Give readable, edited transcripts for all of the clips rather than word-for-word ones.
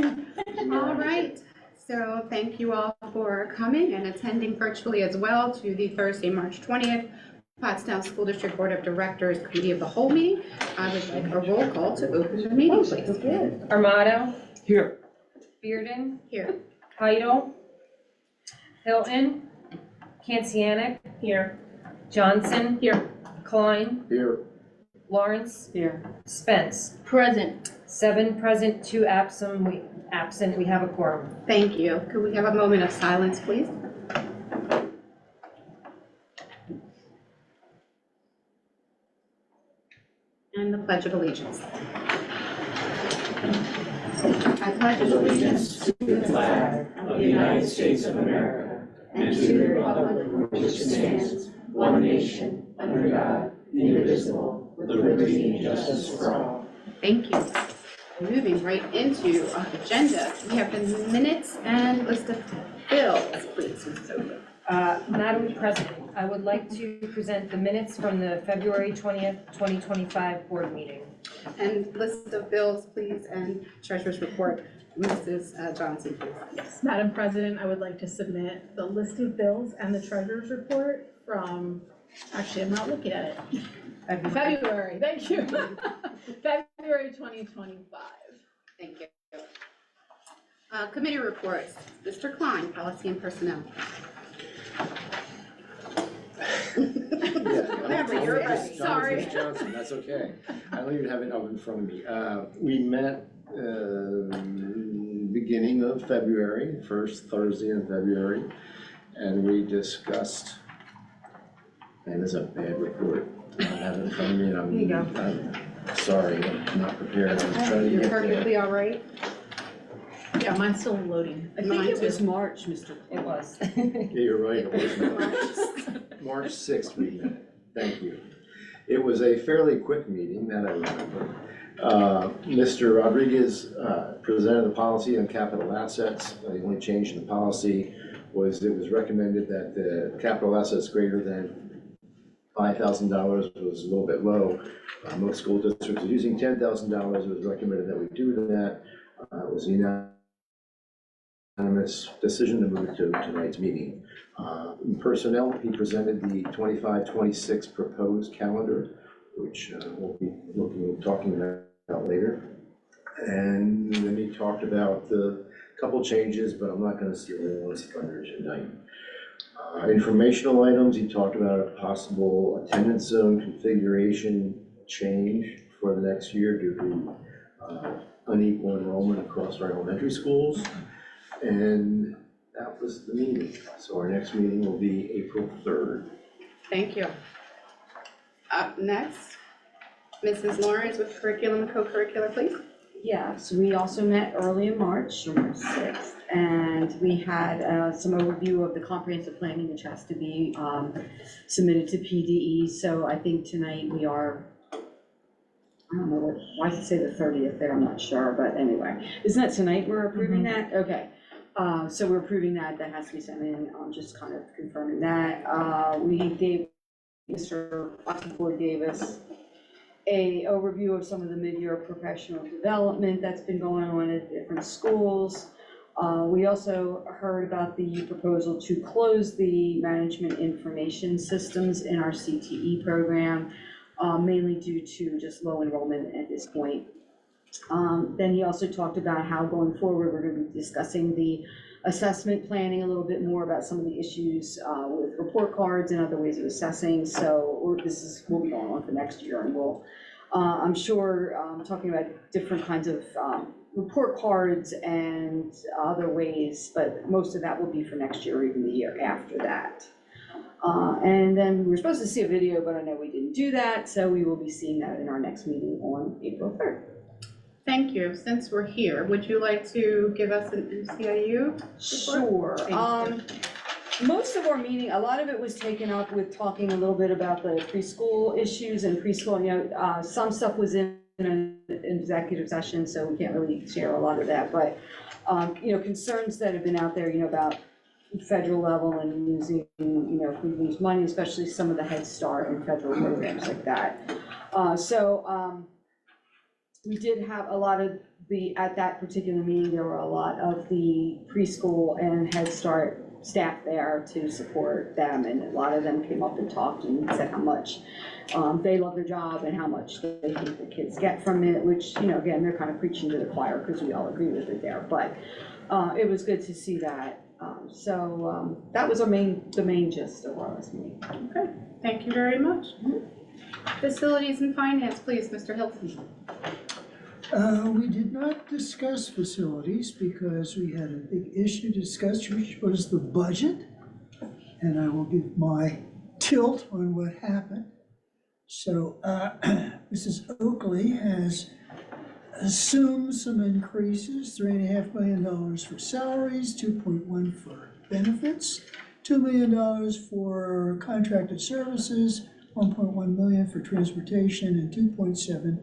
All right, so thank you all for coming and attending virtually as well to the Thursday, March 20th Pottstown School District Board of Directors Committee of the Whole meeting. I would like a roll call to open the meeting, please. Armato. Here. Bearden. Here. Heidel. Hilton. Kancianik. Here. Johnson. Here. Klein. Here. Lawrence. Here. Spence. Present. 7 present, 2 absent. We have a quorum. Thank you. Could we have a moment of silence, please? And the Pledge of Allegiance. I pledge allegiance to the flag of the United States of America and to the republic for which it stands, one nation, under God, indivisible, with liberty and justice for all. Thank you. Moving right into our agenda, we have the minutes and list of bills, please, Ms. Soto. Madam President, I would like to present the minutes from the February 20th, 2025 board meeting. And list of bills, please, and treasurer's report, Mrs. Johnson, please. Yes, Madam President, I would like to submit the list of bills and the treasurer's report from, actually, I'm not looking at it. February, thank you. February 2025. Thank you. Committee reports, Mr. Klein, Policy and Personnel. Whenever you're ready. Sorry. Johnson, that's okay. I don't even have it up in front of me. We met beginning of February, first Thursday in February, and we discussed, and it's a bad report. I don't have it in front of me, and Here you go. I'm sorry, I'm not prepared. I was trying to You're get there. perfectly all right. Yeah, mine's still loading. I think it was March, Mr. It was. Yeah, you're right, it was March 6th we met, thank you. It was a fairly quick meeting, that I remember. Mr. Rodriguez presented the policy on capital assets. The only change in the policy was it was recommended that the capital assets greater than $5,000 was a little bit low. Most school districts are using $10,000. It was recommended that we do that. It was a unanimous decision to move to tonight's meeting. In personnel, he presented the 25-26 proposed calendar, which we'll be talking about later. And then he talked about a couple changes, but I'm not going to steal anyone's thunder tonight. Informational items, he talked about a possible attendance zone configuration change for the next year due to unequal enrollment across our elementary schools. And that was the meeting. So our next meeting will be April 3rd. Thank you. Up next, Mrs. Lawrence with curriculum and co-curricular, please. Yes, we also met early in March, March 6th, and we had some overview of the comprehensive planning which has to be submitted to PDE. So I think tonight we are, I don't know why does it say the 30th there, I'm not sure, but anyway. Isn't that tonight we're approving that? Okay. So we're approving that, that has to be sent in, just kind of confirming that. We gave, Mr. Board gave us a overview of some of the mid-year professional development that's been going on at different schools. We also heard about the proposal to close the management information systems in our CTE program, mainly due to just low enrollment at this point. Then he also talked about how going forward, we're going to be discussing the assessment planning a little bit more about some of the issues with report cards and other ways of assessing. So this will be going on for next year, and we'll, I'm sure, talking about different kinds of report cards and other ways, but most of that will be for next year or even the year after that. And then we were supposed to see a video, but I know we didn't do that, so we will be seeing that in our next meeting on April 3rd. Thank you. Since we're here, would you like to give us an NCIU report? Sure. Most of our meeting, a lot of it was taken up with talking a little bit about the preschool issues and preschool, you know, some stuff was in an executive session, so we can't really share a lot of that, but, you know, concerns that have been out there, you know, about federal level and using, you know, if we lose money, especially some of the Head Start and federal programs like that. We did have a lot of at that particular meeting, there were a lot of the preschool and Head Start staff there to support them, and a lot of them came up and talked and said how much they love their job and how much they think the kids get from it, which, you know, again, they're kind of preaching to the choir because we all agree with it there, but it was good to see that. So that was the main gist of our last meeting. Okay, thank you very much. Facilities and Finance, please, Mr. Hilton. We did not discuss facilities because we had a big issue to discuss, which was the budget. And I will give my tilt on what happened. So Mrs. Oakley has assumed some increases, $3.5 million for salaries, 2.1 for benefits, $2 million for contracted services, 1.1 million for transportation, and 2.7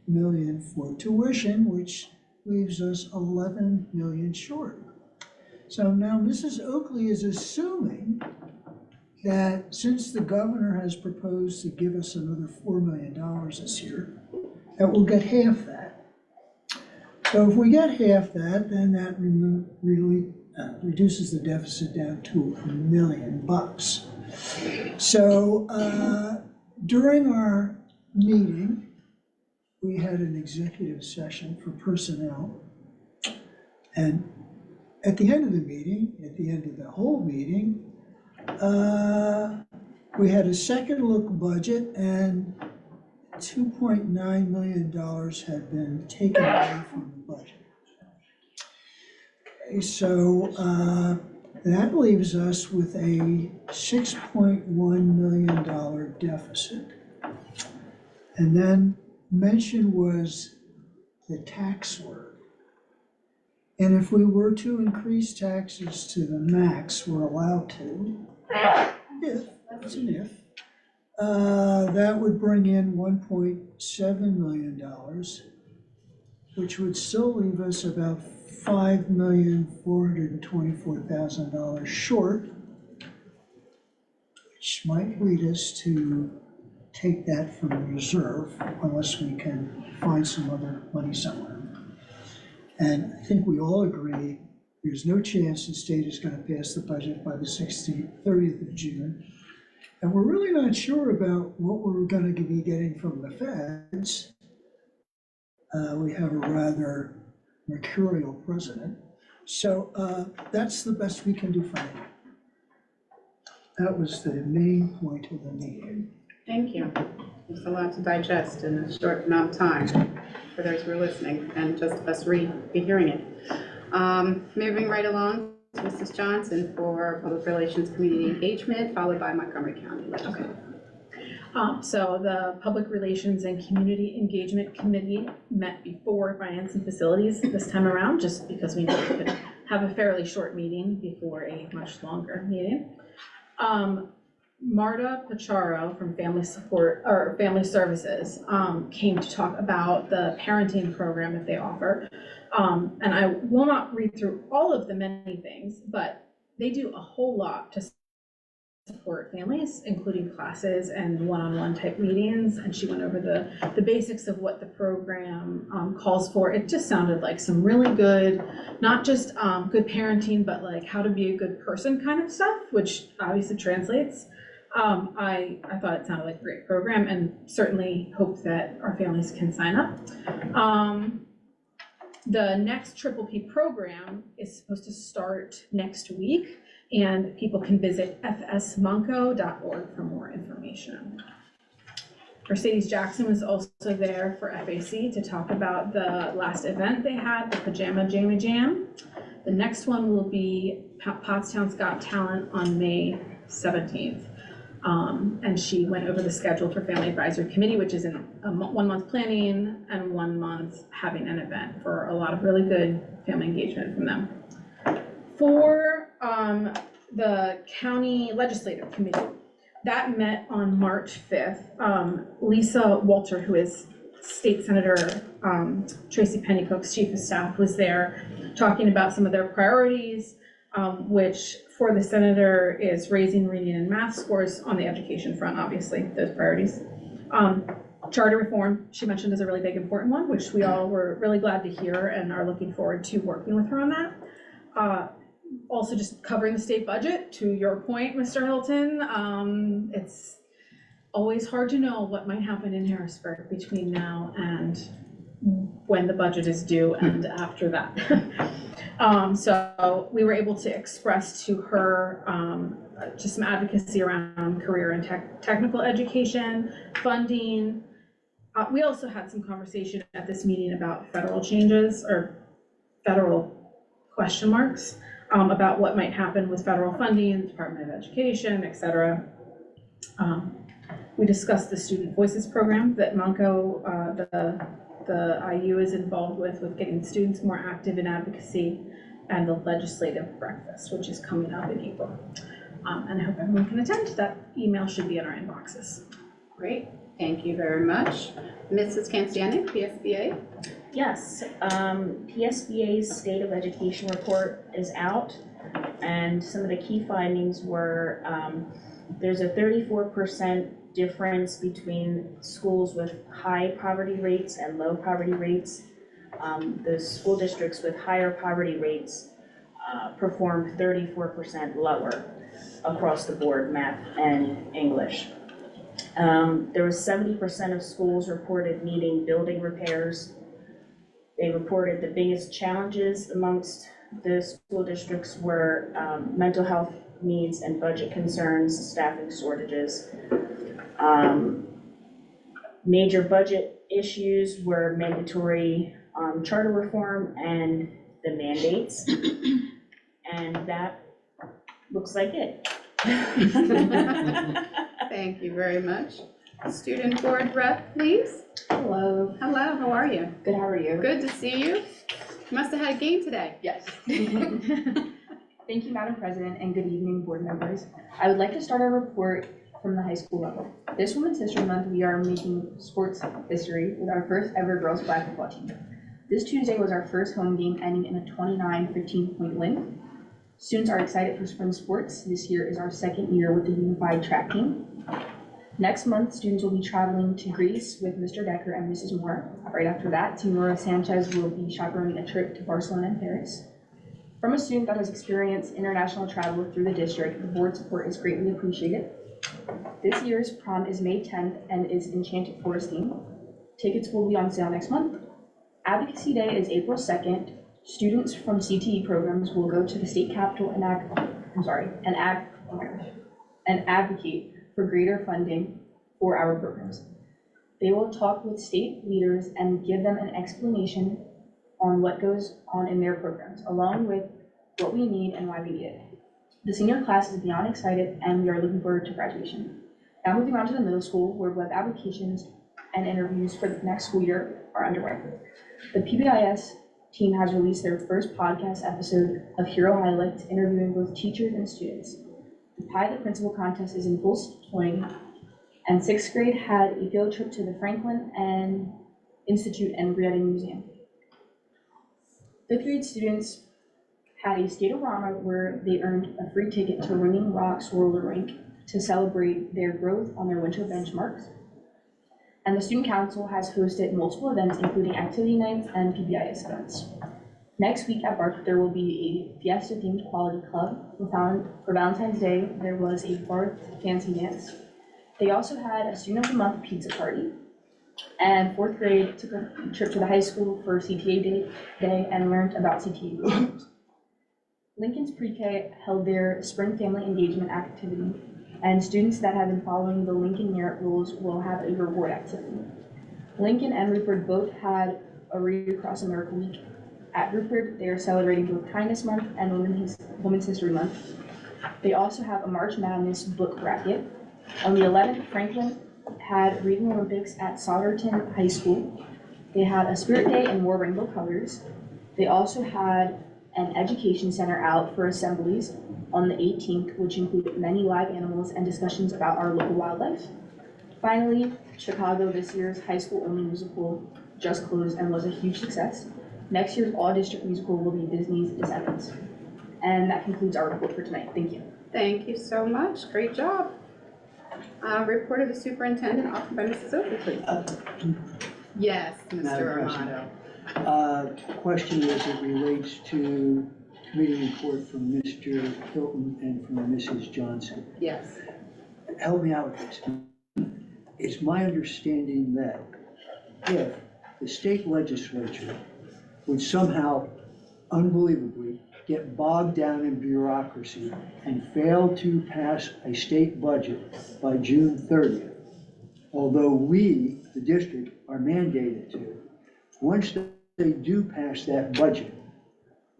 million for tuition, which leaves us 11 million short. So now Mrs. Oakley is assuming that since the governor has proposed to give us another $4 million this year, that we'll get half that. So if we get half that, then that really reduces the deficit down to $1 million. So during our meeting, we had an executive session for personnel. And at the end of the meeting, at the end of the whole meeting, we had a second look budget and $2.9 million had been taken away from the budget. Okay, so that leaves us with a $6.1 million deficit. And then mention was the tax work. And if we were to increase taxes to the max we're allowed to, if, that's an if, that would bring in $1.7 million, which would still leave us about $5,424,000 short, which might lead us to take that from the reserve unless we can find some other money somewhere. And I think we all agree there's no chance the state is going to pass the budget by the 30th of June. And we're really not sure about what we're going to be getting from the feds. We have a rather mercurial president. So that's the best we can do for now. That was the main point of the meeting. Thank you. There's a lot to digest in a short amount of time for those who are listening and just us be hearing it. Moving right along to Mrs. Johnson for Public Relations Community Engagement, followed by Montgomery County Legislature. So the Public Relations and Community Engagement Committee met before Finance and Facilities this time around, just because we knew we could have a fairly short meeting before a much longer meeting. Marta Pacharo from Family Services came to talk about the parenting program that they offer. And I will not read through all of the many things, but they do a whole lot to support families, including classes and one-on-one type meetings. And she went over the basics of what the program calls for. It just sounded like some really good, not just good parenting, but like how to be a good person kind of stuff, which obviously translates. I thought it sounded like a great program and certainly hope that our families can sign up. The next Triple P program is supposed to start next week, and people can visit fsmonco.org for more information. Mercedes Jackson was also there for FAC to talk about the last event they had, the Pajama Jammy Jam. The next one will be Pottstown's Got Talent on May 17th. And she went over the schedule for Family Advisory Committee, which is in 1 month planning and 1 month having an event for a lot of really good family engagement from them. For the County Legislative Committee, that met on March 5th. Lisa Walter, who is State Senator Tracy Pennycook's chief of staff, was there talking about some of their priorities, which for the senator is raising reading and math scores on the education front, obviously, those priorities. charter reform, she mentioned, is a really big important one, which we all were really glad to hear and are looking forward to working with her on that. Also just covering the state budget, to your point, Mr. Hilton, it's always hard to know what might happen in Harrisburg between now and when the budget is due and after that. So we were able to express to her just some advocacy around career and technical education, funding. We also had some conversation at this meeting about federal changes or federal question marks about what might happen with federal funding, Department of Education, et cetera. We discussed the Student Voices program that Monco, the IU is involved with getting students more active in advocacy, and the legislative breakfast, which is coming up in April. And I hope everyone can attend. That email should be in our inboxes. Great, thank you very much. Mrs. Kanstianik, PSBA. Yes, PSBA's State of Education report is out, and some of the key findings were there's a 34% difference between schools with high poverty rates and low poverty rates. The school districts with higher poverty rates performed 34% lower across the board, math and English. There was 70% of schools reported needing building repairs. They reported the biggest challenges amongst the school districts were mental health needs and budget concerns, staffing shortages. Major budget issues were mandatory charter reform and the mandates. And that looks like it. Thank you very much. Student board rep, please. Hello. Hello, how are you? Good, how are you? Good to see you. You must have had a game today. Yes. Thank you, Madam President, and good evening, board members. I would like to start our report from the high school level. This Women's History Month, we are making sports history with our first ever girls flag football team. This Tuesday was our first home game, ending in a 29-15 point win. Students are excited for spring sports. This year is our second year with the unified track team. Next month, students will be traveling to Greece with Mr. Decker and Mrs. Moore. Right after that, Team Sanchez will be chaperoning a trip to Barcelona and Paris. From a student that has experienced international travel through the district, the board support is greatly appreciated. This year's prom is May 10th and is Enchanted Forest theme. Tickets will be on sale next month. Advocacy Day is April 2nd. Students from CTE programs will go to the state capitol and advocate for greater funding for our programs. They will talk with state leaders and give them an explanation on what goes on in their programs, along with what we need and why we need it. The senior class is beyond excited, and we are looking forward to graduation. Now moving on to the middle school, where web applications and interviews for the next school year are underway. The PBIS team has released their first podcast episode of Hero Highlights, interviewing both teachers and students. The Pie the Principal contest is in full swing, and 6th grade had a field trip to the Franklin and Institute and Reading Museum. 5th grade students had a skate-a-rama where they earned a free ticket to Ringing Rocks roller rink to celebrate their growth on their winter benchmarks. And the student council has hosted multiple events, including activity nights and PBIS events. Next week at Bark, there will be a Fiesta-themed quality club. For Valentine's Day, there was a Barth fancy dance. They also had a Student of the Month pizza party. And 4th grade took a trip to the high school for CTA day and learned about CTA programs. Lincoln's Pre-K held their spring family engagement activity, and students that have been following the Lincoln Merit Rules will have a reward activity. Lincoln and Rupert both had a Read Across America week. At Rupert, they are celebrating both Kindness Month and Women's History Month. They also have a March Madness book bracket. On the 11th, Franklin had Reading Olympics at Solderton High School. They had a Spirit Day and wore rainbow colors. They also had an education center out for assemblies on the 18th, which included many live animals and discussions about our local wildlife. Finally, Chicago, this year's high school only musical, just closed and was a huge success. Next year's all-district musical will be Disney's Descendants. And that concludes our report for tonight. Thank you. Thank you so much. Great job. Report of the superintendent offered by Mrs. Oakley, please. Yes, Mr. Madam Amato. Question as it relates to committee report from Mr. Hilton and from Mrs. Johnson. Yes. Help me out with this. It's my understanding that if the state legislature would somehow unbelievably get bogged down in bureaucracy and fail to pass a state budget by June 30th, although we, the district, are mandated to, once they do pass that budget,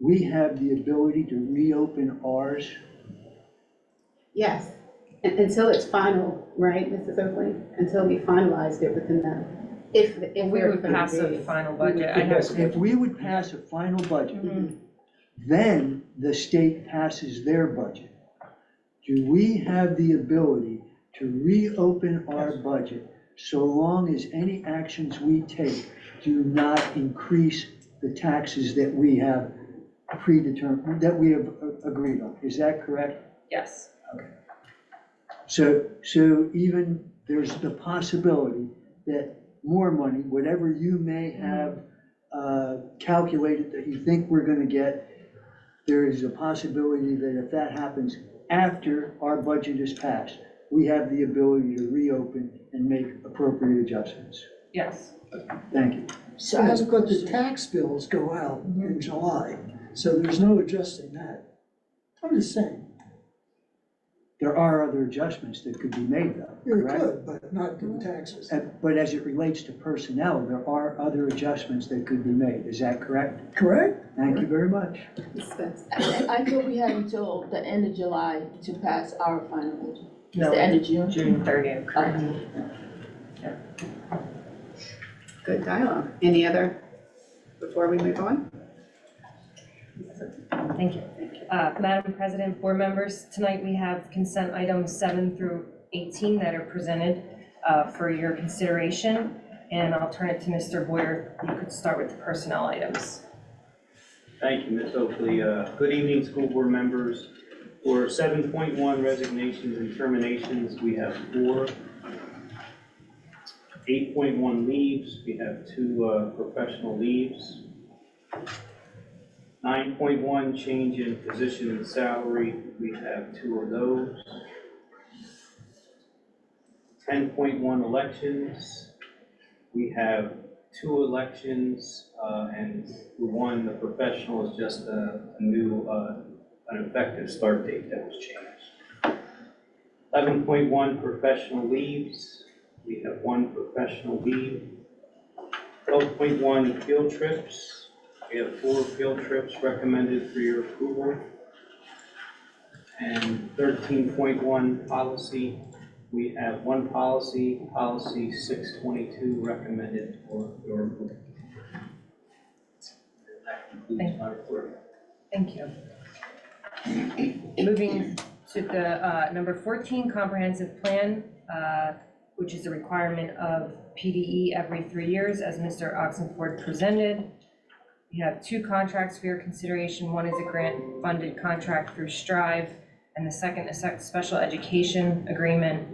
we have the ability to reopen ours. Yes, until it's final, right, Mrs. Oakley? Until we finalized it within the, if We we're would pass a final budget. I have to, If we would pass a final budget, Mhm. then the state passes their budget. Do we have the ability to reopen our budget so long as any actions we take do not increase the taxes that we have predetermined, that we have agreed on? Is that correct? yes, So even there's the possibility that more money, whatever you may have calculated that you think we're gonna get, there is a possibility that if that happens after our budget is passed, we have the ability to reopen and make appropriate adjustments. yes. Thank you. So, but the tax bills go out in July, so there's no adjusting that. I'm just saying, There are other adjustments that could be made though, you correct? could, but not to the taxes. But as it relates to personnel, there are other adjustments that could be made. Is that correct? Correct? Thank you very much. Ms. Spence. I thought we had until the end of July to pass our final budget. It's the end of June. June 30th, correct. Good dialogue. Any other, before we move on? Thank you. Madam President, board members, tonight we have consent items 7 through 18 that are presented for your consideration. And I'll turn it to Mr. Boyer. You could start with the personnel items. Thank you, Ms. Oakley. Good evening, school board members. For 7.1 resignations and terminations, we have 4. 8.1 leaves, we have 2 professional leaves. 9.1 change in position and salary, we have 2 of those. 10.1 elections, we have 2 elections, and the professional is just a new, an effective start date that was changed. 11.1 professional leaves, we have 1 professional leave. 12.1 field trips, we have 4 field trips recommended for your approval. And 13.1 policy, we have 1 policy, policy 622, recommended for your approval. That concludes my report. Thank you. Moving to the number 14, comprehensive plan, which is a requirement of PDE every 3 years, as Mr. Oxenford presented. We have 2 contracts for your consideration. One is a grant-funded contract through Strive, and the second is a special education agreement.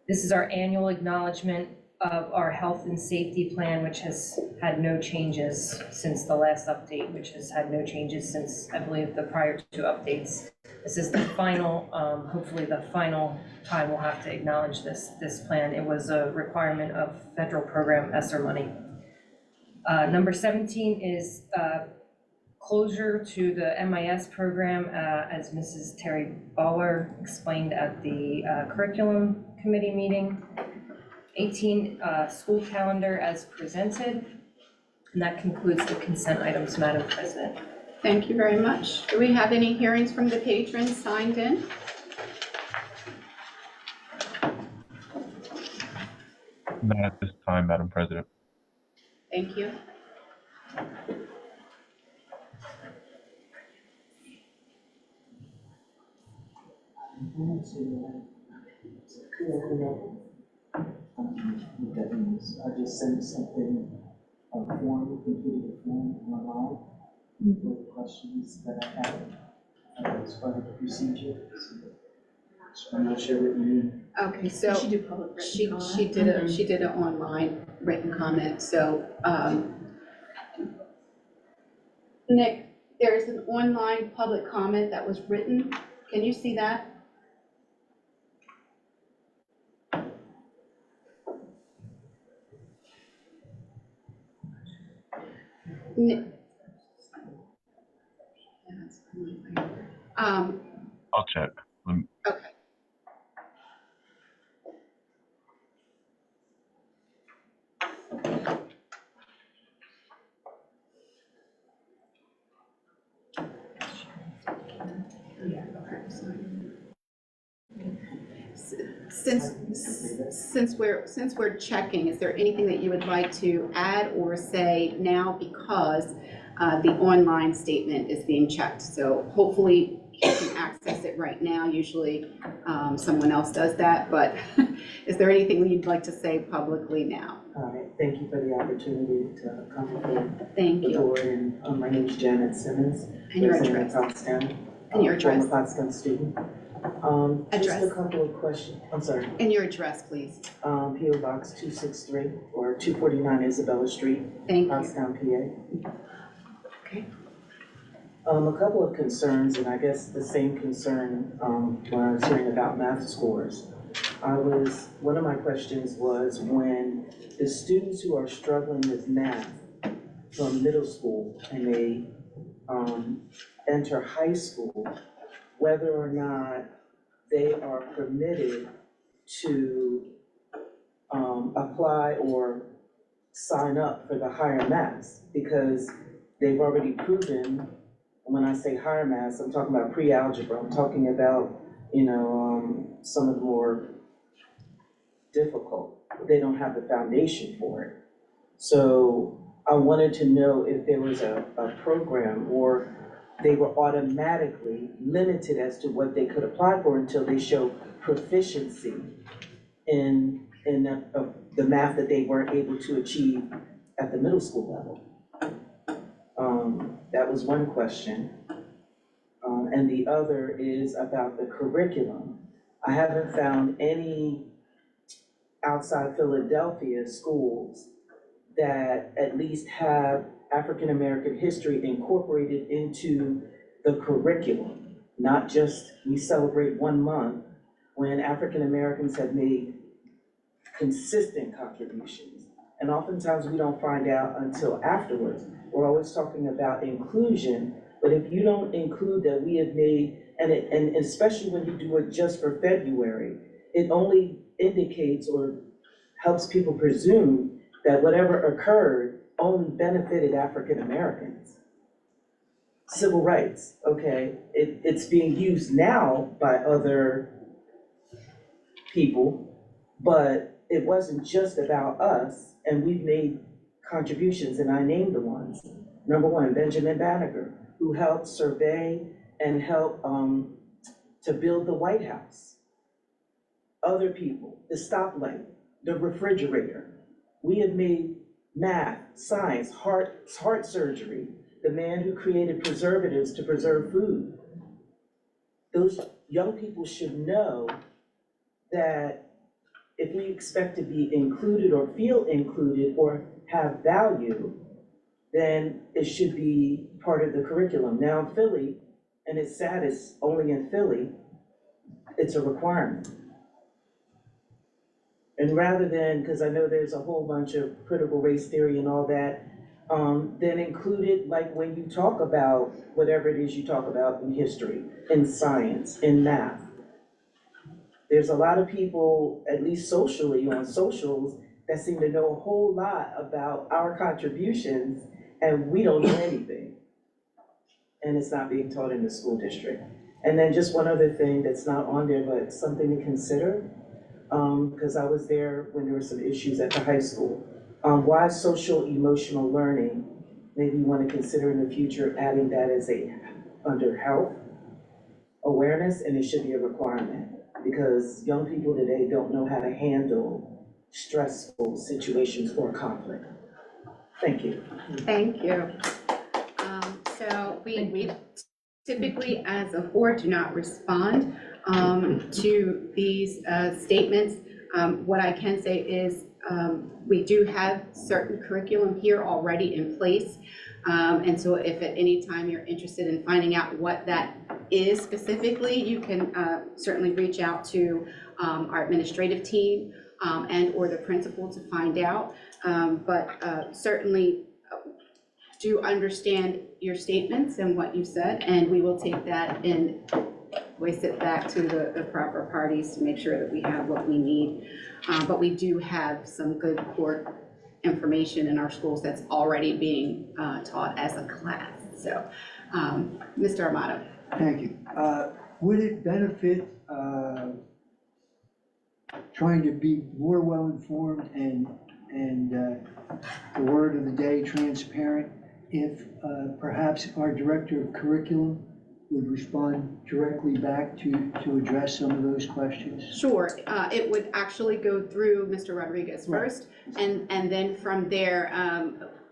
This is our annual acknowledgement of our health and safety plan, which has had no changes since the last update, which has had no changes since, I believe, the prior 2 updates. This is the final, hopefully the final time we'll have to acknowledge this plan. It was a requirement of federal program ESSER money. Number 17 is closure to the MIS program, as Mrs. Terry Baller explained at the curriculum committee meeting. 18, school calendar as presented. And that concludes the consent items, Madam President. Thank you very much. Do we have any hearings from the patrons signed in? Not at this time, Madam President. Thank you. I just sent something, a form, completed a form online with the questions that I had as part of the procedure. So I'm not sure what you mean. Okay, You so should do public she written comment. did an online written comment, so, Nick, there's an online public comment that was written. Can you see that? Nick. I'll check. Okay. Since we're checking, is there anything that you would like to add or say now, because the online statement is being checked? So hopefully you can access it right now. Usually someone else does that, but is there anything you'd like to say publicly now? All right, thank you for the opportunity to come before Thank the you. board. And my name is Janet Simmons, And your resident of address? Pottstown. And your address? Former Pottstown student. Just Address? a couple of questions, I'm sorry. And your address, please. P.O. Box 263 or 249 Isabella Street, Thank you. Pottstown, PA. Okay. A couple of concerns, and I guess the same concern when I was hearing about math scores. One of my questions was when the students who are struggling with math from middle school and they enter high school, whether or not they are permitted to apply or sign up for the higher maths, because they've already proven, when I say higher maths, I'm talking about pre-algebra, I'm talking about, some of the more difficult. They don't have the foundation for it. So I wanted to know if there was a program, or they were automatically limited as to what they could apply for until they show proficiency in the math that they weren't able to achieve at the middle school level. That was one question. And the other is about the curriculum. I haven't found any outside Philadelphia schools that at least have African American history incorporated into the curriculum. Not just we celebrate 1 month when African Americans have made consistent contributions. And oftentimes we don't find out until afterwards. We're always talking about inclusion, but if you don't include that we have made, and especially when you do it just for February, it only indicates or helps people presume that whatever occurred only benefited African Americans. Civil rights, okay, it's being used now by other people, but it wasn't just about us, and we've made contributions, and I named the ones. Number one, Benjamin Banneker, who helped survey and help to build the White House. Other people, the stoplight, the refrigerator. We have made math, science, heart surgery, the man who created preservatives to preserve food. Those young people should know that if we expect to be included or feel included or have value, then it should be part of the curriculum. Now in Philly, and it's sad it's only in Philly, it's a requirement. And rather than, because I know there's a whole bunch of critical race theory and all that, then include it like when you talk about whatever it is you talk about in history, in science, in math. There's a lot of people, at least socially, on socials, that seem to know a whole lot about our contributions, and we don't know anything. And it's not being taught in the school district. And then just one other thing that's not on there, but something to consider, because I was there when there were some issues at the high school. Why social emotional learning? Maybe you want to consider in the future adding that as under health awareness, and it should be a requirement, because young people today don't know how to handle stressful situations or conflict. Thank you. Thank you. So we typically, as a board, do not respond to these statements. What I can say is we do have certain curriculum here already in place. And so if at any time you're interested in finding out what that is specifically, you can certainly reach out to our administrative team and or the principal to find out. But certainly do understand your statements and what you said, and we will take that and voice it back to the proper parties to make sure that we have what we need. But we do have some good core information in our schools that's already being taught as a class. So, Mr. Armato. Thank you. Would it benefit trying to be more well-informed and the word of the day, transparent, if perhaps our director of curriculum would respond directly back to address some of those questions? Sure, it would actually go through Mr. Rodriguez first, and then from there,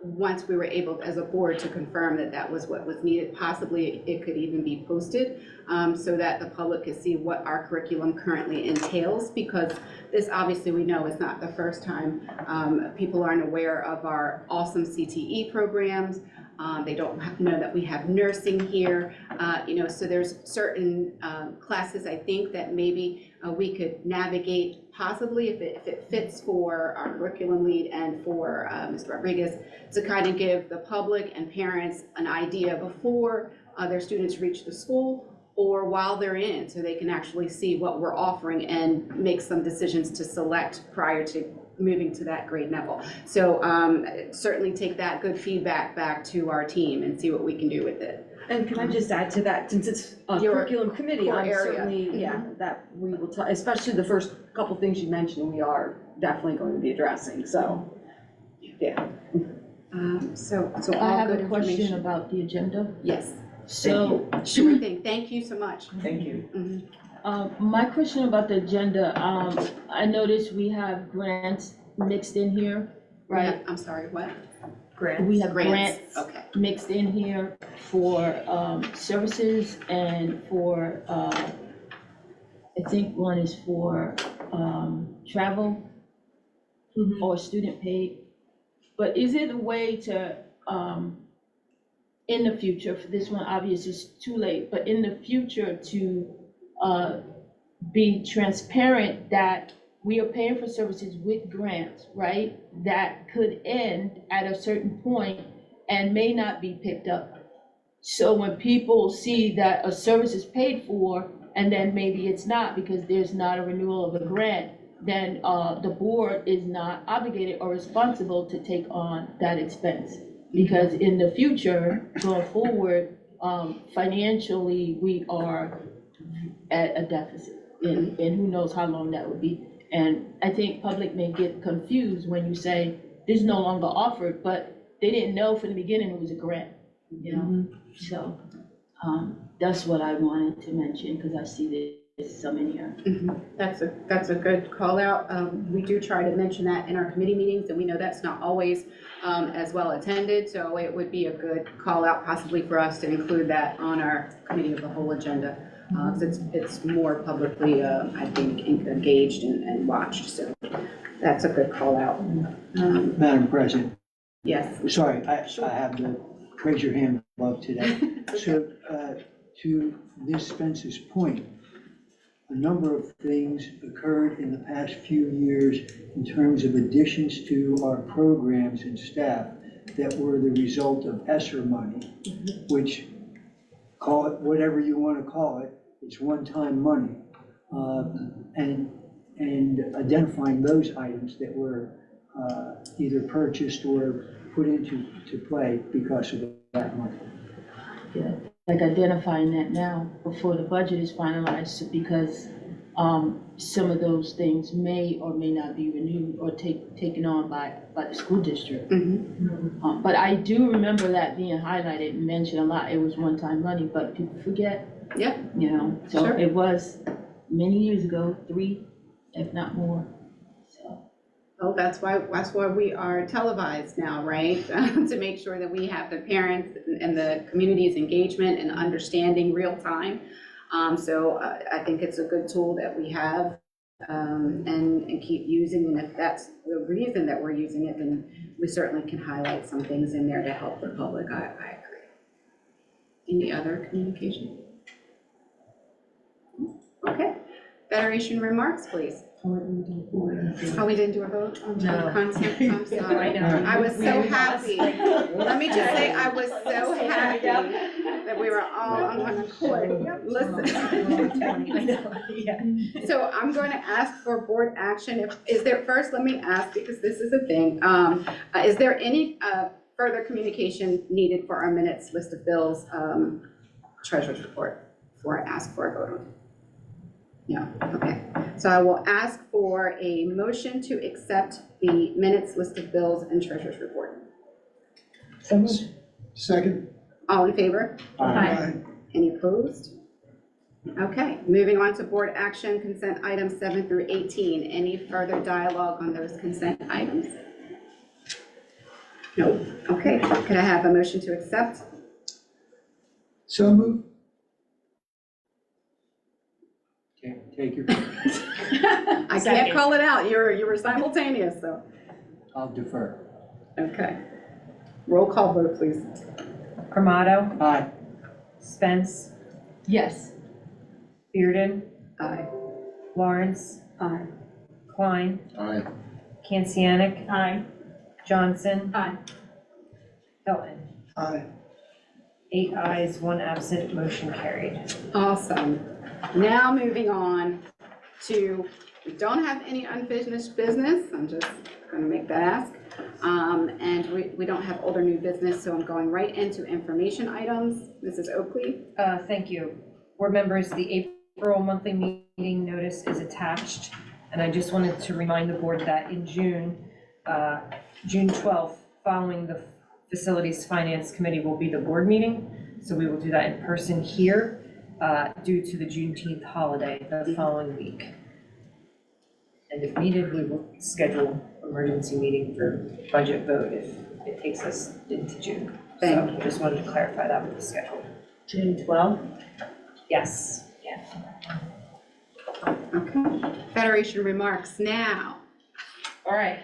once we were able, as a board, to confirm that that was what was needed, possibly it could even be posted so that the public could see what our curriculum currently entails, because this, obviously, we know is not the first time people aren't aware of our awesome CTE programs. They don't know that we have nursing here, so there's certain classes, I think, that maybe we could navigate possibly if it fits for our curriculum lead and for Mr. Rodriguez, to kind of give the public and parents an idea before their students reach the school or while they're in, so they can actually see what we're offering and make some decisions to select prior to moving to that grade level. So certainly take that good feedback back to our team and see what we can do with it. And can I just add to that, since it's a Your curriculum committee, core I'm area. certainly, that we will, especially the first couple things you mentioned, we are definitely going to be addressing, so, yeah. So I all have good a question information. about the agenda. Yes, So, sure thing. Thank you so much. Thank you. Mhm. my question about the agenda, I noticed we have grants mixed in here, right? I'm sorry, what? We have grants Okay. mixed in here for, services and for, I think one is for, travel or student paid. But is it a way to, in the future, for this one, obviously it's too late, but in the future to, be transparent that we are paying for services with grants, right? That could end at a certain point and may not be picked up. So when people see that a service is paid for and then maybe it's not because there's not a renewal of a grant, then the board is not obligated or responsible to take on that expense. Because in the future, going forward, financially, we are at a deficit. And who knows how long that would be. And I think public may get confused when you say this is no longer offered, but they didn't know from the beginning it was a grant, So, that's what I wanted to mention, because I see there's some in here. That's a good call out. We do try to mention that in our committee meetings, and we know that's not always as well attended, so it would be a good call out possibly for us to include that on our committee of the whole agenda. Because it's more publicly, I think, engaged and watched, so that's a good call out. Madam President, Yes. sorry, I have to raise your hand above today. So, to Ms. Spence's point, a number of things occurred in the past few years in terms of additions to our programs and staff that were the result of ESSER money, which, call it whatever you want to call it, it's one-time money. And identifying those items that were either purchased or put into play because of that money. Yeah, like identifying that now before the budget is finalized, because some of those things may or may not be renewed or taken on by the school district. But I do remember that being highlighted and mentioned a lot. It was one-time money, but people forget. Yep. So Sure. it was many years ago, 3, if not more, so. Oh, that's why we are televised now, right? To make sure that we have the parents and the community's engagement and understanding real time. So I think it's a good tool that we have, and keep using. And if that's the reason that we're using it, then we certainly can highlight some things in there to help the public. I agree. Any other communication? Okay. Federation remarks, please. Oh, we didn't do a vote on No. content? I'm sorry. I know. I was so We lost. happy. Let me just say, I was so happy that we were all on one accord. Listen. I know, yeah. So I'm going to ask for board action. First, let me ask, because this is a thing. Is there any further communication needed for our minutes, list of bills, treasurer's report, before I ask for a vote on it? No, okay. So I will ask for a motion to accept the minutes, list of bills, and treasurer's report. Second. All in favor? Aye. Any opposed? Okay, moving on to board action, consent items 7 through 18. Any further dialogue on those consent items? No. Okay, could I have a motion to accept? So moved. Take your, I can't call it out. You were simultaneous, so. I'll defer. Okay. Roll call vote, please. Armato, Aye. Spence, Yes. Bearden, Aye. Lawrence, Aye. Klein, Aye. Kansianik, Aye. Johnson, Aye. Hilton. Aye. 8 ayes, 1 absent, motion carried. Awesome. Now moving on to, we don't have any unfinished business. I'm just going to make that ask. And we don't have older new business, so I'm going right into information items. Mrs. Oakley? Thank you. Board members, the April monthly meeting notice is attached, and I just wanted to remind the board that in June 12th, following the Facilities Finance Committee will be the board meeting, so we will do that in person here due to the Juneteenth holiday the following week. And if needed, we will schedule emergency meeting for budget vote if it takes us into June. Thank So just wanted to clarify that with the schedule. June 12th? Yes. Okay. Federation remarks now. All right.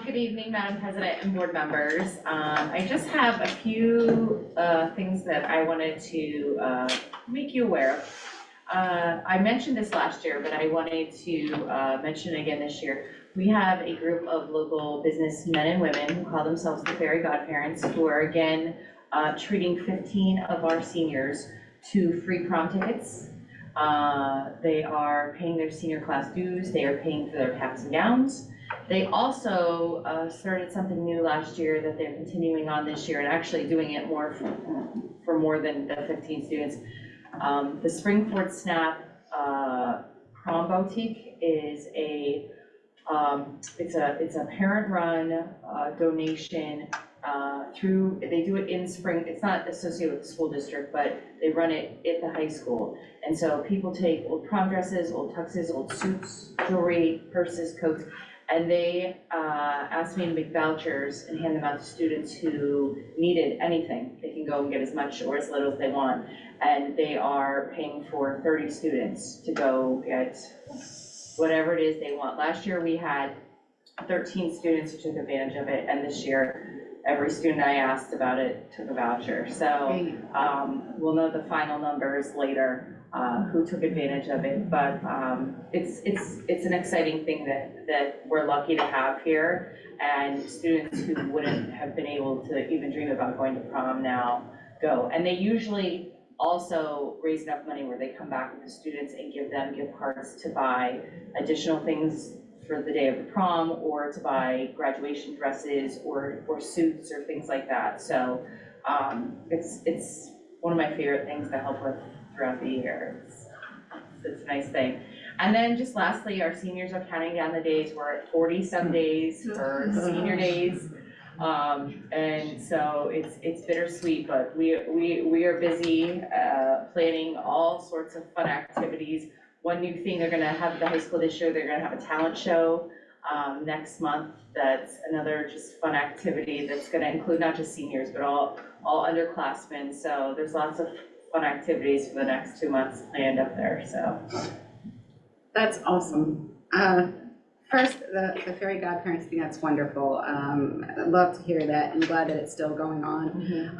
Good evening, Madam President and board members. I just have a few things that I wanted to make you aware of. I mentioned this last year, but I wanted to mention it again this year. We have a group of local business men and women who call themselves the Fairy Godparents, who are again treating 15 of our seniors to free prom tickets. They are paying their senior class dues. They are paying for their hats and gowns. They also started something new last year that they're continuing on this year and actually doing it more for more than the 15 students. The Springford Snap Prom Boutique is it's a parent-run donation through, they do it in spring, it's not associated with the school district, but they run it at the high school. And so people take old prom dresses, old tuxes, old suits, jewelry, purses, coats, and they asked me to make vouchers and hand them out to students who needed anything. They can go and get as much or as little as they want. And they are paying for 30 students to go get whatever it is they want. Last year we had 13 students who took advantage of it, and this year every student I asked about it took a voucher. So we'll know the final numbers later, who took advantage of it, but it's an exciting thing that we're lucky to have here, and students who wouldn't have been able to even dream about going to prom now go. And they usually also raise enough money where they come back with the students and give them gift cards to buy additional things for the day of the prom, or to buy graduation dresses or suits or things like that. So it's one of my favorite things to help with throughout the year. It's a nice thing. And then just lastly, our seniors are counting down the days. We're at 40-some days for senior days. And so it's bittersweet, but we are busy planning all sorts of fun activities. one new thing, they're gonna have the high school this year, they're gonna have a talent show next month. That's another just fun activity that's gonna include not just seniors, but all underclassmen. So there's lots of fun activities for the next 2 months planned up there, so. That's awesome. First, the fairy godparents thing, that's wonderful. I'd love to hear that. I'm glad that it's still going on.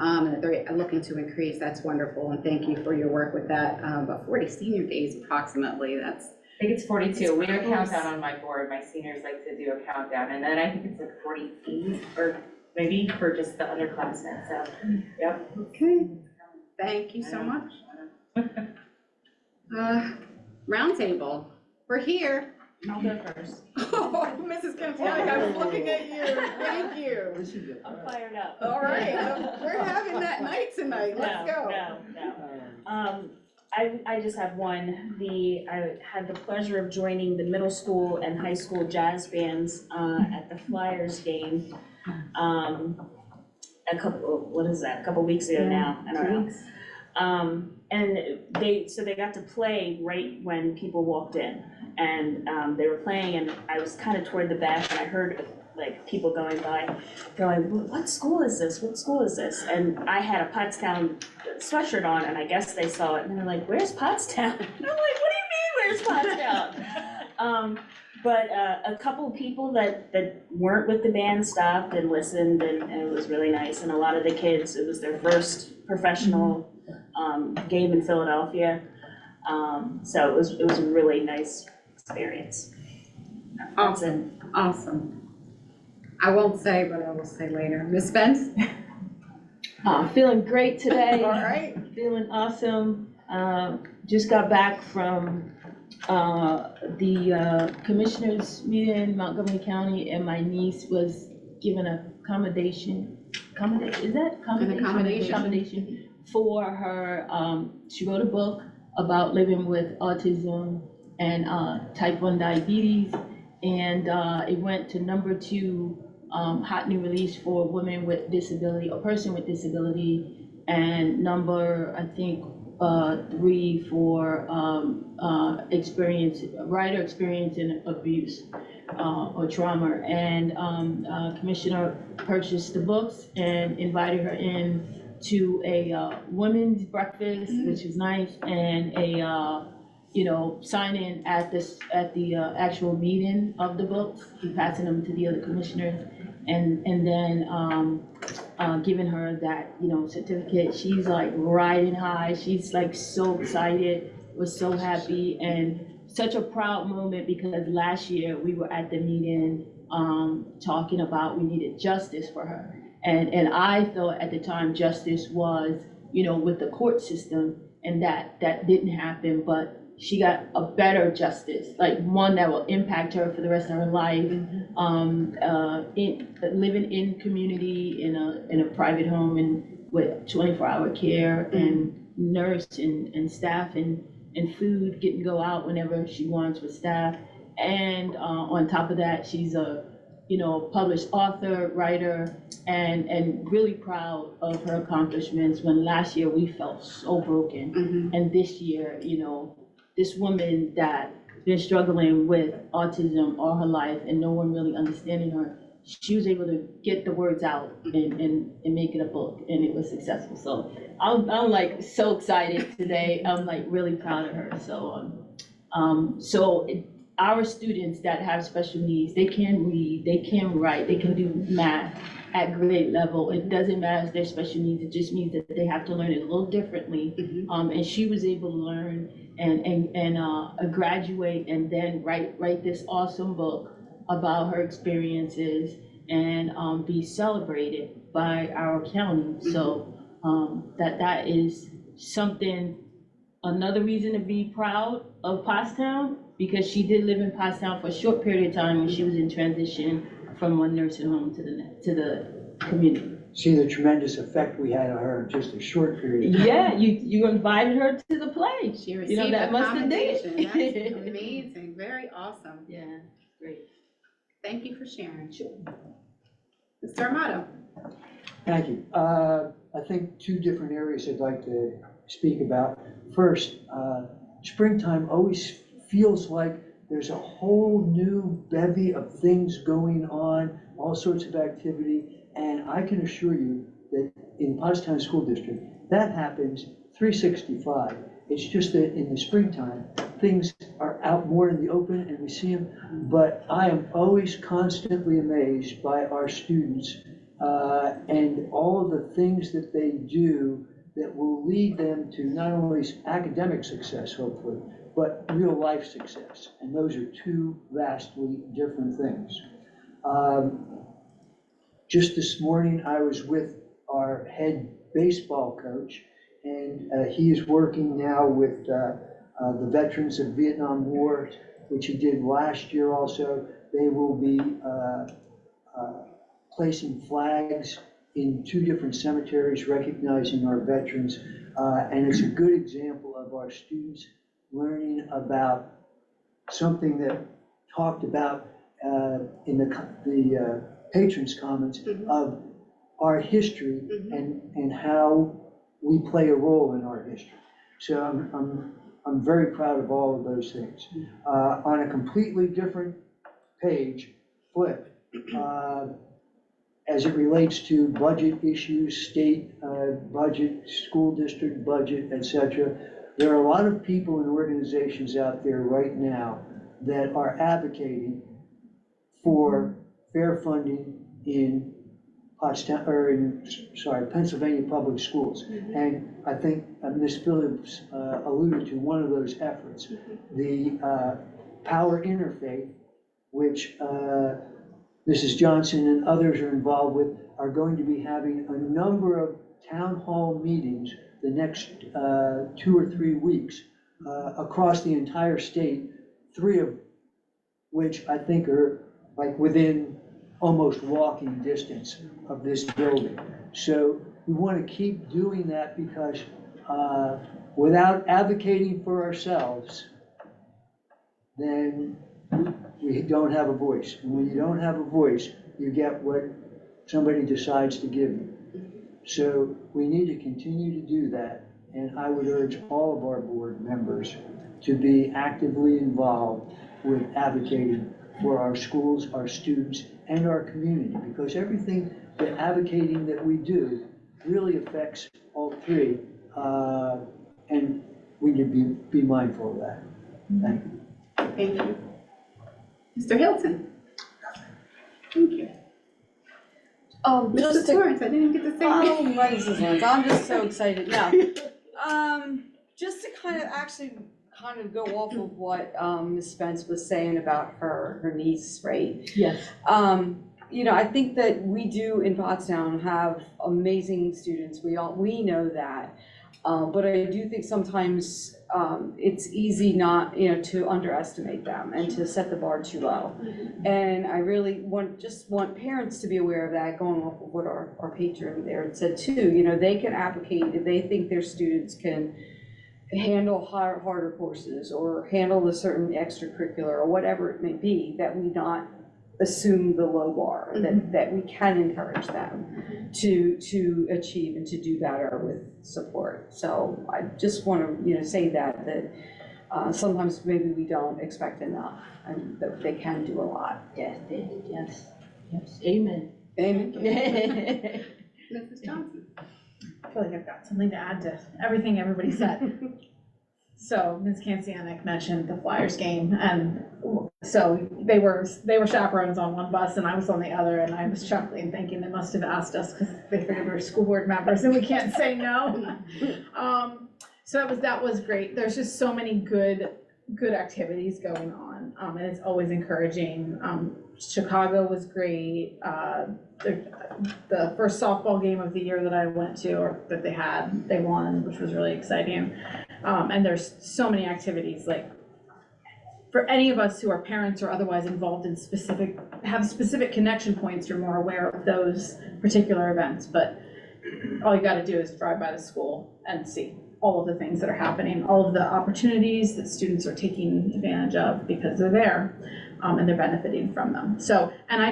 And that they're looking to increase, that's wonderful, and thank you for your work with that. But 40 senior days approximately, that's. I think it's 42. We do a countdown on my board. My seniors like to do a countdown, and then I think it's like 48 or maybe for just the underclassmen, so, yep. Okay, thank you so much. Roundtable, we're here. I'll go first. Oh, Mrs. Kempsky, I was looking at you, thank you. I'm fired up. All right, we're having that night tonight, let's go. No. I just have one. I had the pleasure of joining the middle school and high school jazz bands at the Flyers game. A couple weeks ago now, I don't know. And they got to play right when people walked in. And they were playing, and I was kind of toward the back, and I heard like people going by. They're like, "What school is this? What school is this?" And I had a Pottstown sweatshirt on, and I guess they saw it, and they're like, "Where's Pottstown?" And I'm like, "What do you mean, where's Pottstown?" But a couple of people that weren't with the band stopped and listened, and it was really nice. And a lot of the kids, it was their first professional game in Philadelphia. So it was a really nice experience. Awesome. I won't say, but I will say later. Ms. Spence? Feeling great today. All right. Feeling awesome. Just got back from the commissioners meeting in Montgomery County, and my niece was given a accommodation for her. She wrote a book about living with autism and type 1 diabetes, and it went to #2 hot new release for women with disability, a person with disability, and number, I think, 3 for writer experiencing abuse or trauma. And Commissioner purchased the books and invited her in to a women's breakfast, which was nice, and a sign-in at the actual meeting of the books, passing them to the other commissioners, and then giving her that certificate. She's like riding high. She's like so excited, was so happy, and such a proud moment, because last year we were at the meeting talking about we needed justice for her. And I thought at the time justice was, with the court system, and that didn't happen, but she got a better justice, like one that will impact her for the rest of her life. Living in community in a private home and with 24-hour care and nurse and staff and food, getting to go out whenever she wants with staff. And on top of that, she's a published author, writer, and really proud of her accomplishments. When last year we felt so broken, and this year, this woman that been struggling with autism all her life and no one really understanding her, she was able to get the words out and make it a book, and it was successful. So I'm like so excited today. I'm like really proud of her. So our students that have special needs, they can read, they can write, they can do math at grade level. It doesn't matter if they're special needs, it just means that they have to learn it a little differently. And she was able to learn and graduate and then write this awesome book about her experiences and be celebrated by our county. So that is something, another reason to be proud of Pottstown, because she did live in Pottstown for a short period of time when she was in transition from one nursing home to the community. See the tremendous effect we had on her in just a short period of time. Yeah, you invited her to the play. She received that a must have did commendation. it. That's amazing, very awesome. Yeah, great. Thank you for sharing. Sure. Mr. Armato? Thank you. I think 2 different areas I'd like to speak about. First, springtime always feels like there's a whole new bevy of things going on, all sorts of activity. And I can assure you that in Pottstown School District, that happens 365. It's just that in the springtime, things are out more in the open and we see them. But I am always constantly amazed by our students and all of the things that they do that will lead them to not only academic success, hopefully, but real life success. And those are two vastly different things. Just this morning, I was with our head baseball coach, and he is working now with the veterans of Vietnam War, which he did last year also. They will be placing flags in 2 different cemeteries recognizing our veterans. And it's a good example of our students learning about something that talked about in the patrons' comments of our history and how we play a role in our history. So I'm very proud of all of those things. On a completely different page, flip, as it relates to budget issues, state budget, school district budget, etc. There are a lot of people and organizations out there right now that are advocating for fair funding in Pennsylvania public schools. And I think Ms. Phillips alluded to one of those efforts. The Power Interfaith, which Mrs. Johnson and others are involved with, are going to be having a number of town hall meetings the next 2 or 3 weeks across the entire state, 3 of which I think are like within almost walking distance of this building. So we want to keep doing that because without advocating for ourselves, then we don't have a voice. And when you don't have a voice, you get what somebody decides to give you. So we need to continue to do that. And I would urge all of our board members to be actively involved with advocating for our schools, our students, and our community, because everything the advocating that we do really affects all 3, and we need to be mindful of that. Thank you. Thank you. Mr. Hilton? Thank you. Just Mrs. Lawrence, I didn't get to say. Mrs. Lawrence, I'm just so excited, yeah. Just to kind of go off of what Ms. Spence was saying about her niece, right? Yes. I think that we do in Pottstown have amazing students. We know that. But I do think sometimes it's easy not, to underestimate them and to set the bar too low. And I really want parents to be aware of that, going off of what our patron there said too. They can advocate if they think their students can handle harder courses or handle a certain extracurricular or whatever it may be, that we not assume the low bar, that we can encourage them to achieve and to do better with support. So I just want to say that sometimes maybe we don't expect enough and that they can do a lot. Yes, amen. Amen. Mrs. Johnson? I feel like I've got something to add to everything everybody said. So Ms. Kancianek mentioned the Flyers game, and so they were chaperones on one bus and I was on the other, and I was chuckling thinking they must have asked us because they figured we were school board members and we can't say no. So that was great. There's just so many good activities going on, and it's always encouraging. Chicago was great. The first softball game of the year that I went to, or that they won, which was really exciting. And there's so many activities, like for any of us who are parents or otherwise involved in have specific connection points, you're more aware of those particular events. But all you got to do is drive by the school and see all of the things that are happening, all of the opportunities that students are taking advantage of because they're there, and they're benefiting from them. So, and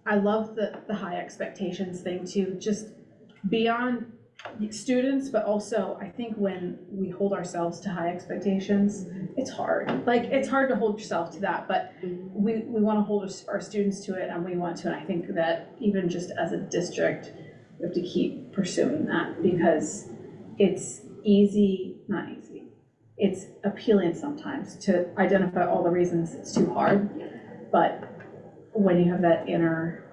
I love the high expectations thing too, just beyond students, but also I think when we hold ourselves to high expectations, it's hard. Like, it's hard to hold yourself to that, but we want to hold our students to it, and we want to, and I think that even just as a district, we have to keep pursuing that, because it's not easy. It's appealing sometimes to identify all the reasons it's too hard, but when you have that inner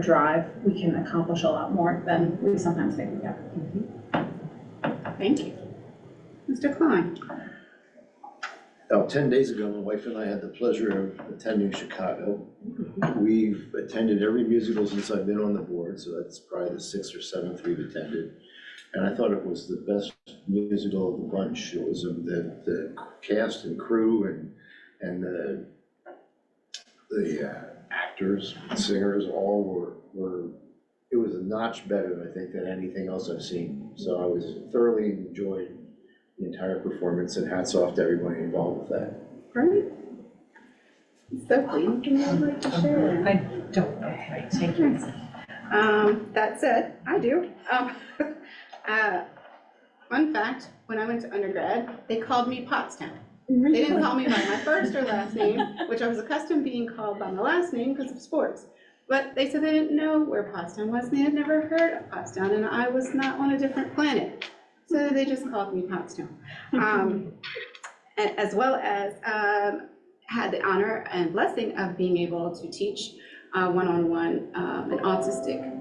drive, we can accomplish a lot more than we sometimes think we can. Thank you. Mr. Klein? About 10 days ago, my wife and I had the pleasure of attending Chicago. We've attended every musical since I've been on the board, so that's probably the 6th or 7th we've attended. And I thought it was the best musical of the bunch. It was the cast and crew and the actors, singers, all were, it was a notch better, I think, than anything else I've seen. So I was thoroughly enjoyed the entire performance, and hats off to everybody involved with that. Great. Sophie, anything you would like to share? I don't know, right, thank you. That said, I do. Fun fact, when I went to undergrad, they called me Pottstown. They didn't call me by my first or last name, which I was accustomed being called by my last name because of sports. But they said they didn't know where Pottstown was, and they had never heard of Pottstown, and I was not on a different planet. So they just called me Pottstown. As well as had the honor and blessing of being able to teach one-on-one an autistic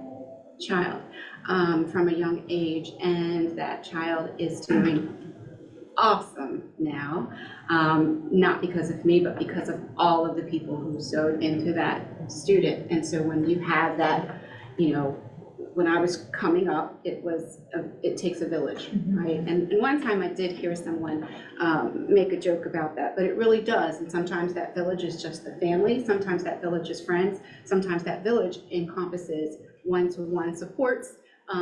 child from a young age, and that child is doing awesome now, not because of me, but because of all of the people who sewed into that student. And so when you have that, you know, when I was coming up, it takes a village, right? And one time I did hear someone make a joke about that, but it really does. And sometimes that village is just the family, sometimes that village is friends, sometimes that village encompasses one-to-one supports,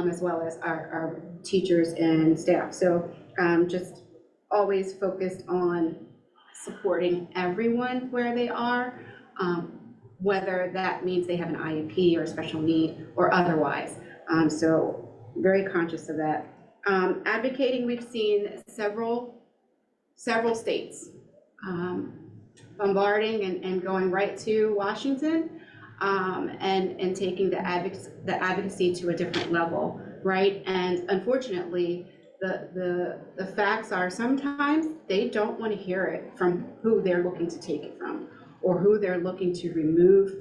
as well as our teachers and staff. So just always focused on supporting everyone where they are, whether that means they have an IEP or a special need or otherwise. So very conscious of that. Advocating, we've seen several states bombarding and going right to Washington, and taking the advocacy to a different level, right? And unfortunately, the facts are sometimes they don't want to hear it from who they're looking to take it from, or who they're looking to remove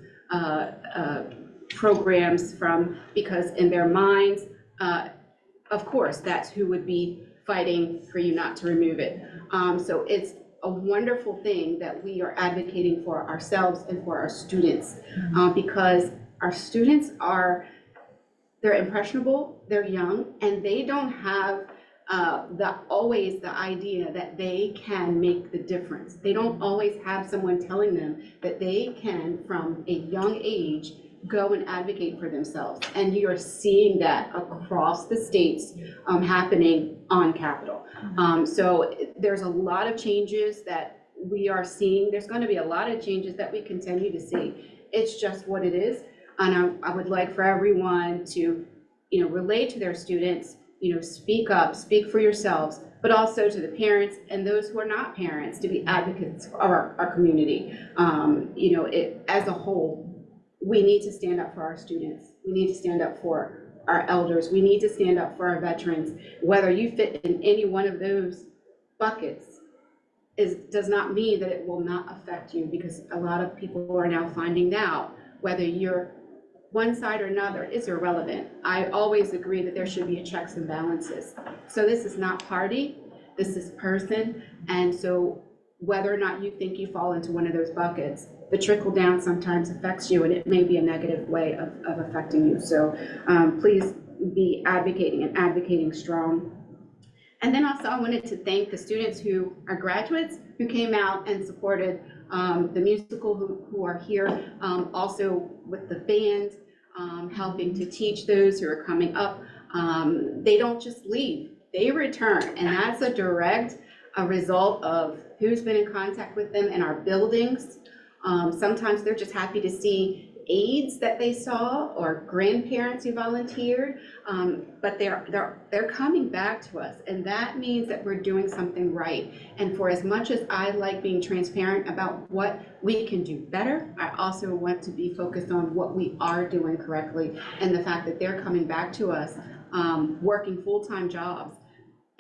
programs from, because in their minds, of course, that's who would be fighting for you not to remove it. So it's a wonderful thing that we are advocating for ourselves and for our students, because our students they're impressionable, they're young, and they don't have always the idea that they can make the difference. They don't always have someone telling them that they can, from a young age, go and advocate for themselves. And you are seeing that across the states happening on Capitol. So there's a lot of changes that we are seeing. There's going to be a lot of changes that we continue to see. It's just what it is. And I would like for everyone to, relate to their students, speak up, speak for yourselves, but also to the parents and those who are not parents, to be advocates of our community. As a whole, we need to stand up for our students. We need to stand up for our elders. We need to stand up for our veterans. Whether you fit in any one of those buckets does not mean that it will not affect you, because a lot of people are now finding out whether you're one side or another is irrelevant. I always agree that there should be a checks and balances. So this is not party, this is person. And so whether or not you think you fall into one of those buckets, the trickle down sometimes affects you, and it may be a negative way of affecting you. So please be advocating and advocating strong. And then also I wanted to thank the students who are graduates who came out and supported the musical, who are here, also with the band, helping to teach those who are coming up. They don't just leave, they return, and that's a direct result of who's been in contact with them in our buildings. Sometimes they're just happy to see aides that they saw or grandparents who volunteered, but they're coming back to us, and that means that we're doing something right. And for as much as I like being transparent about what we can do better, I also want to be focused on what we are doing correctly, and the fact that they're coming back to us, working full-time jobs,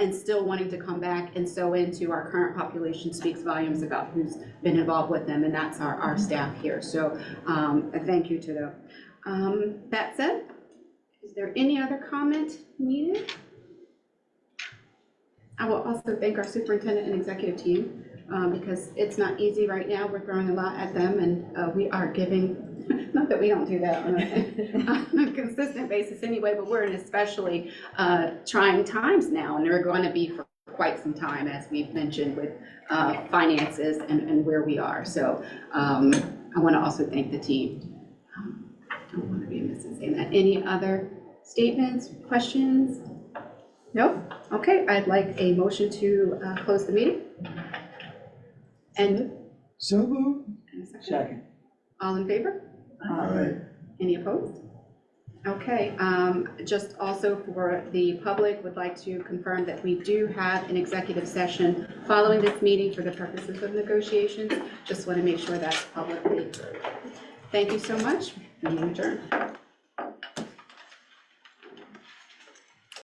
and still wanting to come back and sew into our current population speaks volumes about who's been involved with them, and that's our staff here. So a thank you to them. That said, is there any other comment needed? I will also thank our superintendent and executive team, because it's not easy right now. We're throwing a lot at them, and we are giving, not that we don't do that on a consistent basis anyway, but we're in especially trying times now, and they're going to be for quite some time, as we've mentioned, with finances and where we are. So I want to also thank the team. I don't want to be amiss in saying that. Any other statements, questions? Nope? Okay, I'd like a motion to close the meeting. And So moved. and a second. Second. All in favor? Aye. Any opposed? Okay, just also for the public, would like to confirm that we do have an executive session following this meeting for the purposes of negotiations. Just want to make sure that's publicly. Thank you so much. Meeting adjourned.